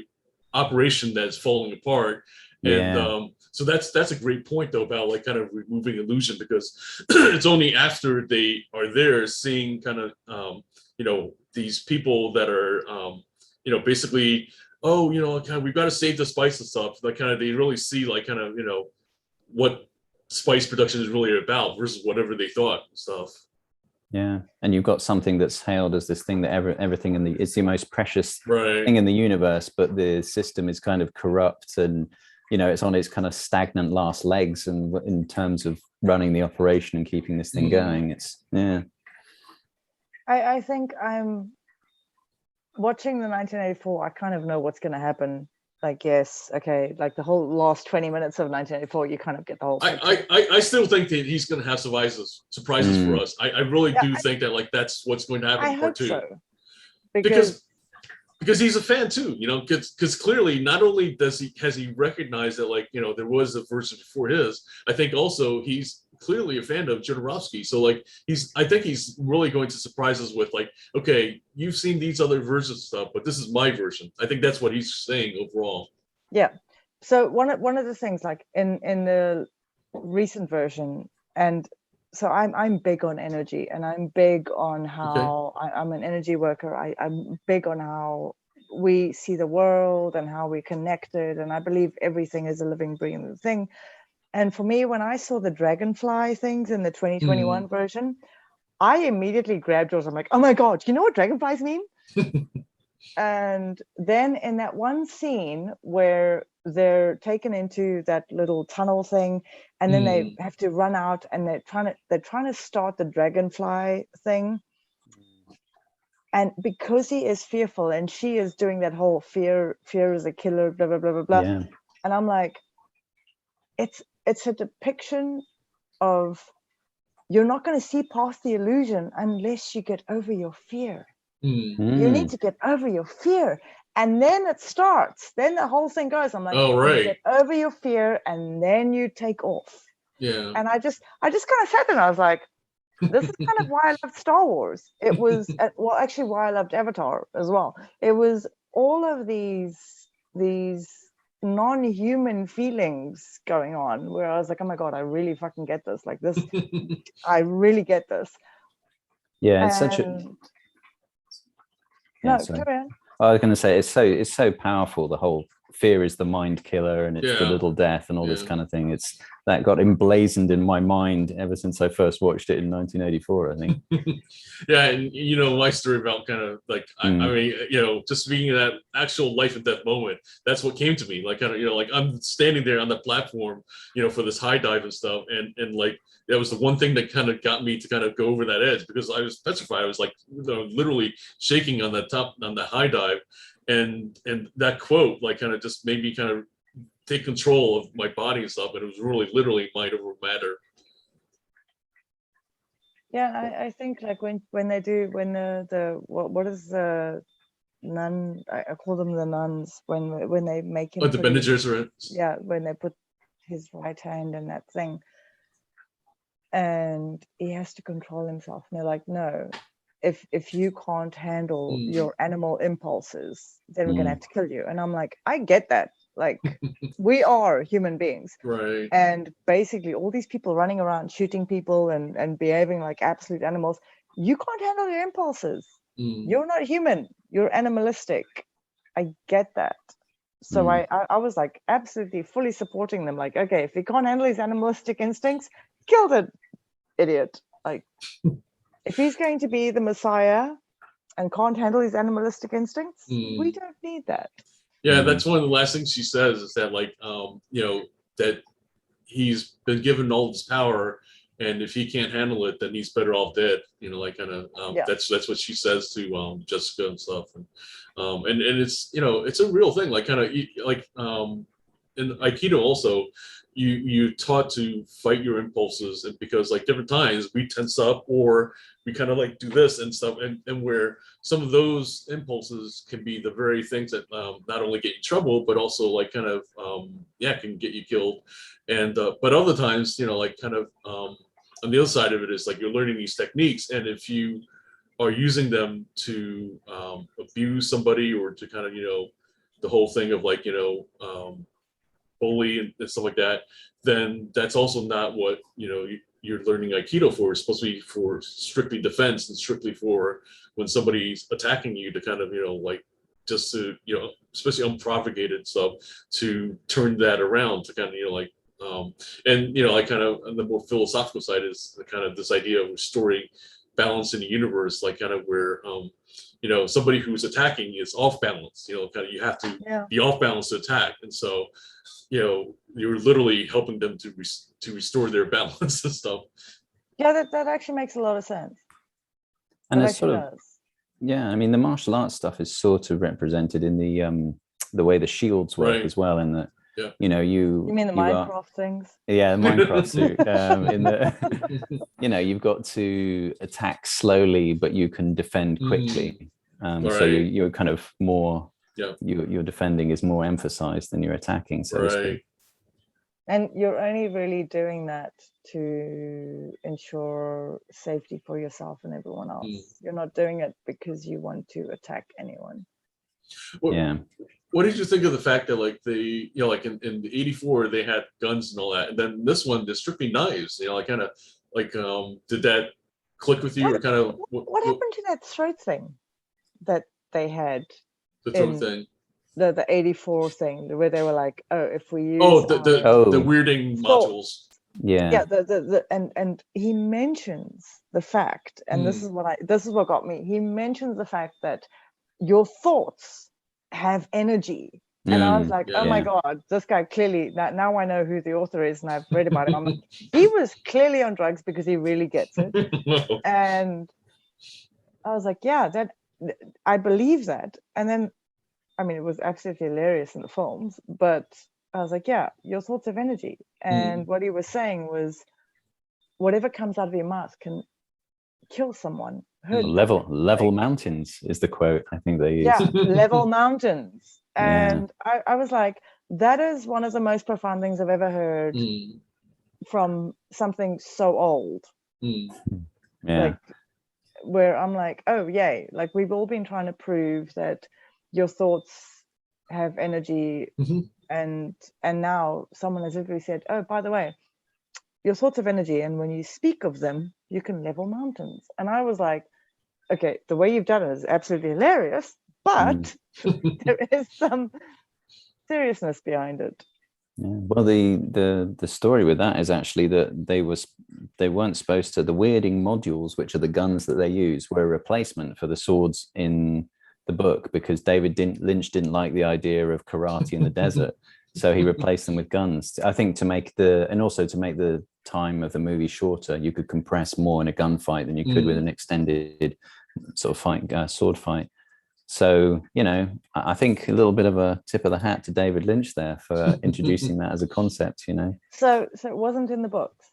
operation that's falling apart. And so that's a great point though about like kind of removing illusion, because it's only after they are there seeing kind of these people that are basically, kind of, we've got to save the spice and stuff, like kind of they really see like kind of what spice production is really about versus whatever they thought and stuff. Yeah, and you've got something that's hailed as this thing that everything it's the most precious right. thing in the universe, but the system is kind of corrupt, and it's on its kind of stagnant last legs, and in terms of running the operation and keeping this thing going, it's I think I'm watching the 1984. I kind of know what's going to happen. Like, yes, okay, like the whole last 20 minutes of 1984, you kind of get the whole thing. I still think that he's going to have surprises for us. I really do think that like that's what's going to happen in part 2. So. Because he's a fan too, because clearly not only has he recognized that like there was a version before his, I think also he's clearly a fan of Jodorowsky. So like I think he's really going to surprise us with like, okay, you've seen these other versions of stuff, but this is my version. I think that's what he's saying overall. Yeah. So one of the things like in the recent version, and so I'm big on energy, and I'm big on how I'm an energy worker. I'm big on how we see the world and how we're connected, and I believe everything is a living, breathing thing. And for me, when I saw the dragonfly things in the 2021 version, I immediately grabbed yours. I'm like, oh my God, you know what dragonflies mean? And then in that one scene where they're taken into that little tunnel thing, and then they have to run out, and they're trying to start the dragonfly thing. And because he is fearful, and she is doing that whole fear is a killer, blah, blah, blah, blah, blah. Yeah. And I'm like, it's a depiction of, you're not going to see past the illusion unless you get over your fear. You need to get over your fear, and then it starts. Then the whole thing goes. I'm like, you get over your fear, and then you take off. Yeah. And I just kind of sat there, and I was like, this is kind of why I loved Star Wars. It was actually why I loved Avatar as well. It was all of these non-human feelings going on, where I was like, oh my god, I really fucking get this, like this. I really get this. Yeah, it's such a no, carry on. I was going to say it's so powerful. The whole fear is the mind killer, and it's the little death, and all this kind of thing. It's that got emblazoned in my mind ever since I first watched it in 1984, I think. Yeah, and you know, my story about kind of like I mean, you know, just being in that actual life and death moment, that's what came to me. Like kind of, you know, like I'm standing there on the platform, you know, for this high dive and stuff, and like that was the one thing that kind of got me to kind of go over that edge, because I was petrified. I was like, you know, literally shaking on the top on the high dive, and that quote like kind of just made me kind of take control of my body and stuff, and it was really literally mind over matter. Yeah, I think like when the what is the nun, I call them the nuns, when they make him Like the Bene Gesserit. Yeah, when they put his right hand in that thing and he has to control himself, and they're like, no, if you can't handle your animal impulses, then we're gonna have to kill you. And I'm like, I get that. Like, we are human beings, right? And basically all these people running around shooting people and behaving like absolute animals, you can't handle your impulses. You're not human, you're animalistic. I get that. So I was like absolutely fully supporting them, like, okay, if he can't handle his animalistic instincts, kill the idiot. Like, if he's going to be the Messiah and can't handle his animalistic instincts, we don't need that. Yeah, that's one of the last things she says, is that like you know, that he's been given all this power, and if he can't handle it, then he's better off dead. You know, like kind of that's what she says to Jessica and stuff, and it's, you know, it's a real thing. Like kind of like in Aikido also, you taught to fight your impulses, and because like different times we tense up or we kind of like do this and stuff, and where some of those impulses can be the very things that not only get you in trouble, but also like kind of can get you killed. And but other times, you know, like kind of on the other side of it is like you're learning these techniques, and if you are using them to abuse somebody, or to kind of, you know, the whole thing of like, you know, bully and stuff like that, then that's also not what, you know, you're learning Aikido for. It's supposed to be for strictly defense, and strictly for when somebody's attacking you, to kind of, you know, like just to, you know, especially unpropagated stuff, to turn that around, to kind of, you know, like and, you know, like kind of on the more philosophical side is the kind of this idea of restoring balance in the universe, like kind of where you know, somebody who's attacking is off balance, you know, kind of you have to be off balance to attack, and so, you know, you're literally helping them to restore their balance and stuff. Yeah, that actually makes a lot of sense. And it's sort of I mean, the martial arts stuff is sort of represented in the way the shields work as well, in that, you know, you mean the Minecraft things? Yeah, Minecraft suit. In the, you know, you've got to attack slowly, but you can defend quickly. So you're kind of more, your defending is more emphasized than your attacking, so to speak. And you're only really doing that to ensure safety for yourself and everyone else. You're not doing it because you want to attack anyone. Well, what did you think of the fact that like you know, like in the 84 they had guns and all that, and then this one they're strictly knives, you know, like kind of like did that click with you? Or kind of what happened to that throat thing that they had? The throat thing, the 84 thing, where they were like, oh, if we use the weirding modules. And he mentions the fact, and this is what got me. He mentions the fact that your thoughts have energy, and I was like, oh my god, this guy clearly, now I know who the author is, and I've read about him. I'm like, he was clearly on drugs, because he really gets it. And I was like, yeah, that I believe that. And then, I mean, it was absolutely hilarious in the films, but I was like, yeah, your thoughts have energy. And what he was saying was, whatever comes out of your mouth can kill someone. Level mountains is the quote I think they use. Yeah, level mountains. And I was like, that is one of the most profound things I've ever heard from something so old. Like, where I'm like, oh yay, like we've all been trying to prove that your thoughts have energy and now someone has literally said, oh, by the way, your thoughts of energy, and when you speak of them, you can level mountains. And I was like, okay, the way you've done it is absolutely hilarious, but there is some seriousness behind it. Yeah. Well, the story with that is actually that they weren't supposed to. The weirding modules, which are the guns that they use, were a replacement for the swords in the book, because David Lynch didn't like the idea of karate in the desert, so he replaced them with guns. I think to make the time of the movie shorter, you could compress more in a gunfight than you could with an extended sort of sword fight. So, you know, I think a little bit of a tip of the hat to David Lynch there for introducing that as a concept, you know. So it wasn't in the books.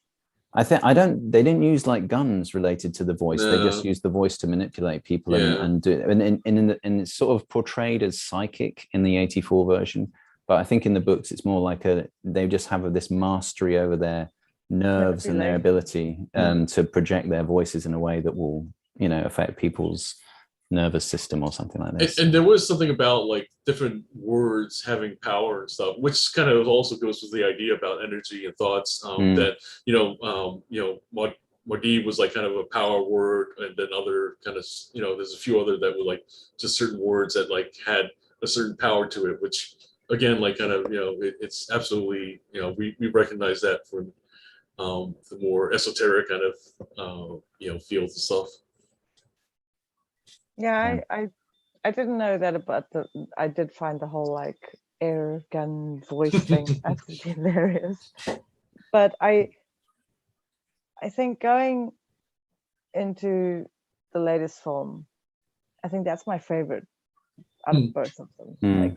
They didn't use like guns related to the voice. No. They just used the voice to manipulate people and do it. And it's sort of portrayed as psychic in the 84 version. But I think in the books, it's more like they just have this mastery over their nerves and their ability to project their voices in a way that will, you know, affect people's nervous system or something like this. And there was something about like different words having power and stuff, which kind of also goes with the idea about energy and thoughts. That Modi was like kind of a power word, and then other kind of, you know, there's a few other that were like just certain words that like had a certain power to it, which again, like kind of, you know, it's absolutely, you know, we recognize that from the more esoteric kind of you know, fields and stuff. Yeah, I didn't know that about I did find the whole like air gun voice thing absolutely hilarious. But I think going into the latest film, I think that's my favorite out of both of them. Like,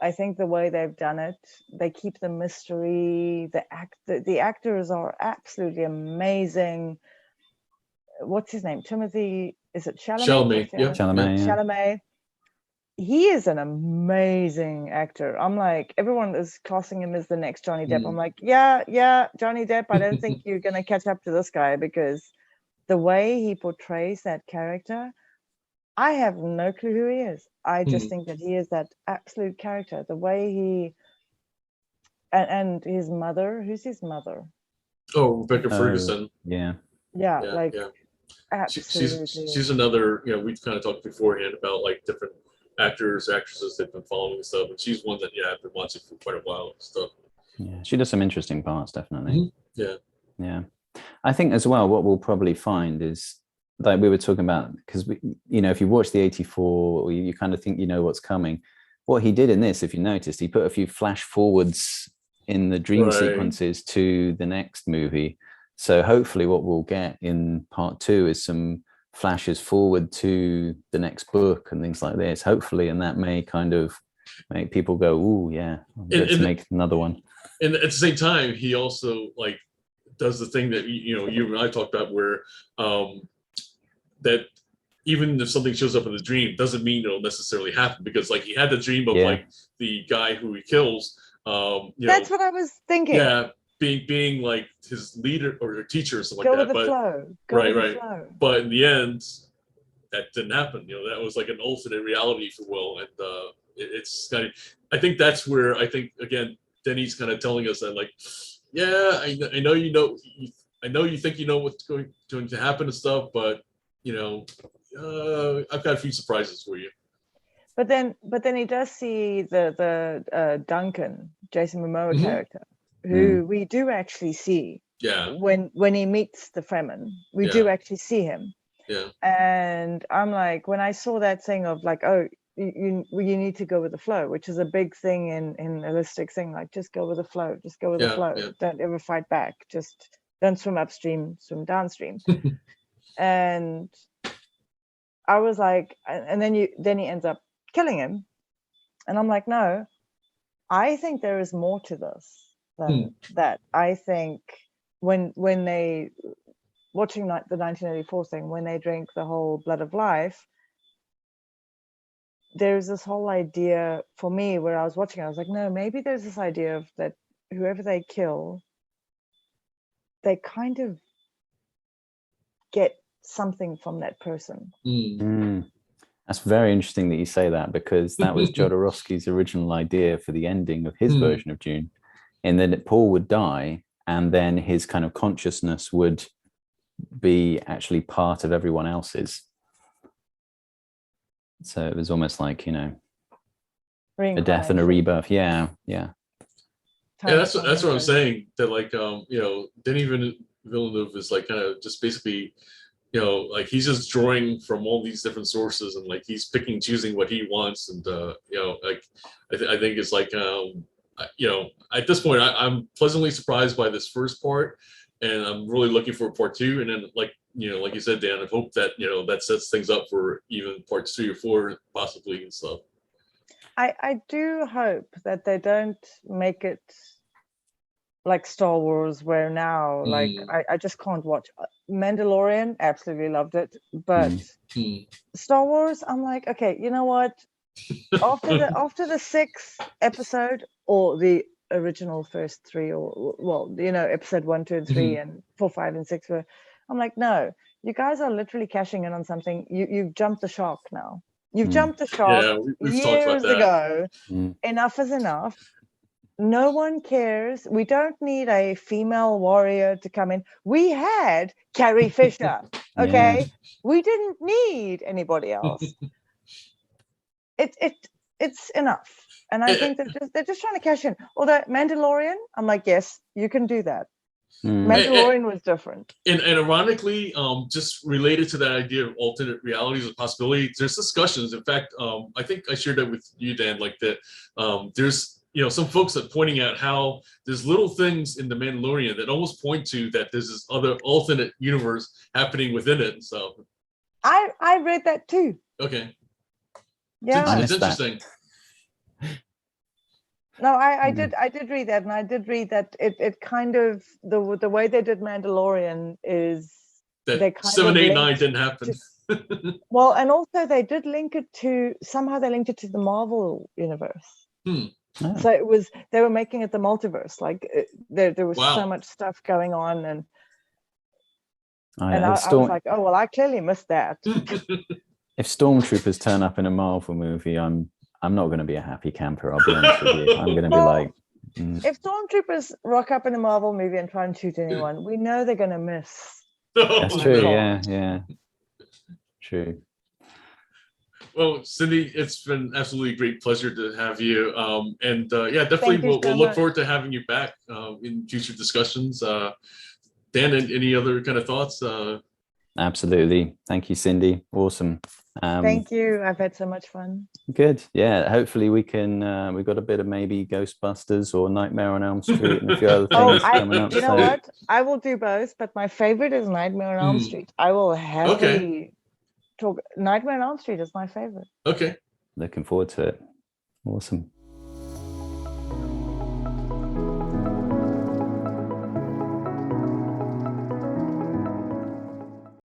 I think the way they've done it, they keep the mystery. The actors are absolutely amazing. What's his name? Timothee, is it Chalamet? Chalamet. He is an amazing actor. I'm like, everyone is casting him as the next Johnny Depp. I'm like, yeah, Johnny Depp. I don't think you're going to catch up to this guy, because the way he portrays that character, I have no clue who he is. I just think that he is that absolute character. The way he and his mother. Who's his mother? Oh, Rebecca Ferguson. Yeah. Absolutely. She's another, you know, we've kind of talked beforehand about like different actors, actresses they've been following and stuff, and she's one that I've been watching for quite a while and stuff. Yeah, she does some interesting parts, definitely. Yeah. I think as well, what we'll probably find is, like we were talking about, because you know, if you watch the 84, or you kind of think you know what's coming. What he did in this, if you noticed, he put a few flash forwards in the dream sequences to the next movie. So hopefully what we'll get in part 2 is some flashes forward to the next book and things like this, hopefully, and that may kind of make people go, ooh, yeah, let's make another one. And at the same time, he also like does the thing that, you know, you and I talked about, where that even if something shows up in the dream doesn't mean it'll necessarily happen, because like he had the dream of like the guy who he kills. That's what I was thinking. Yeah. Being like his leader or teacher or something like that. Go with the flow. But in the end, that didn't happen. You know, that was like an alternate reality, if you will. And it's kind of, I think that's where I think again, Denny's kind of telling us that, like, yeah, I know you think you know what's going to happen and stuff, but you know, I've got a few surprises for you. But then he does see the Duncan, Jason Momoa character, who we do actually see. Yeah. When he meets the Fremen, we do actually see him. Yeah. And I'm like, when I saw that thing of like, oh, you need to go with the flow, which is a big thing in holistic thing, like just go with the flow, just go with the flow. Yeah. Don't ever fight back. Just don't swim upstream, swim downstream. And I was like, and then he ends up killing him. And I'm like, no, I think there is more to this than that. I think when they watching like the 1984 thing, when they drink the whole blood of life, there's this whole idea for me where I was watching, I was like, no, maybe there's this idea of that whoever they kill, they kind of get something from that person. That's very interesting that you say that, because that was Jodorowsky's original idea for the ending of his version of Dune. And then Paul would die, and then his kind of consciousness would be actually part of everyone else's. So it was almost like, a death and a rebirth. Yeah. That's what I'm saying. That like Denis Villeneuve is like kind of just basically, like he's just drawing from all these different sources, and like he's picking, choosing what he wants, and like I think it's like at this point I'm pleasantly surprised by this first part, and I'm really looking for part 2, and then like you said, Dan, I hope that that sets things up for even parts 3 or 4 possibly and stuff. I do hope that they don't make it like Star Wars, where now like I just can't watch. Mandalorian, absolutely loved it, but Star Wars, I'm like, okay, you know what? After the 6th episode, or the original first 3, or episode 1, 2, and 3, and 4, 5, and 6 were, I'm like, no, you guys are literally cashing in on something. You've jumped the shark now. You've jumped the shark years ago. Enough is enough. No one cares. We don't need a female warrior to come in. We had Carrie Fisher. Okay, we didn't need anybody else. It's enough, and I think they're just trying to cash in. Although Mandalorian, I'm like, yes, you can do that. Mandalorian was different. And ironically, just related to that idea of alternate realities or possibilities, there's discussions. In fact, I think I shared that with you, Dan. Like that, there's some folks that pointing out how there's little things in the Mandalorian that almost point to that there's this other alternate universe happening within it. So I read that too. Okay. Yeah, it's interesting. No, I did read that, and I did read that it kind of the way they did Mandalorian is that they kind 7, of 8, 9 didn't happen. Well, and also they did link it to they linked it to the Marvel universe. So they were making it the multiverse. Like there was so much stuff going on, and I was like, oh well, I clearly missed that. If stormtroopers turn up in a Marvel movie, I'm not going to be a happy camper. I'll be honest with you. I'm going to be like, if stormtroopers rock up in a Marvel movie and try and shoot anyone, we know they're going to miss. That's true. Yeah. True. Well, Cindy, it's been absolutely a great pleasure to have you. Definitely we'll look forward to having you back in future discussions. Dan, any other kind of thoughts? Absolutely. Thank you, Cindy. Awesome. Thank you. I've had so much fun. Good. Yeah. Hopefully we can. We've got a bit of maybe Ghostbusters or Nightmare on Elm Street and a few other things coming up. You know what? I will do both, but my favorite is Nightmare on Elm Street. I will happily talk. Nightmare on Elm Street is my favorite. Okay. Looking forward to it. Awesome.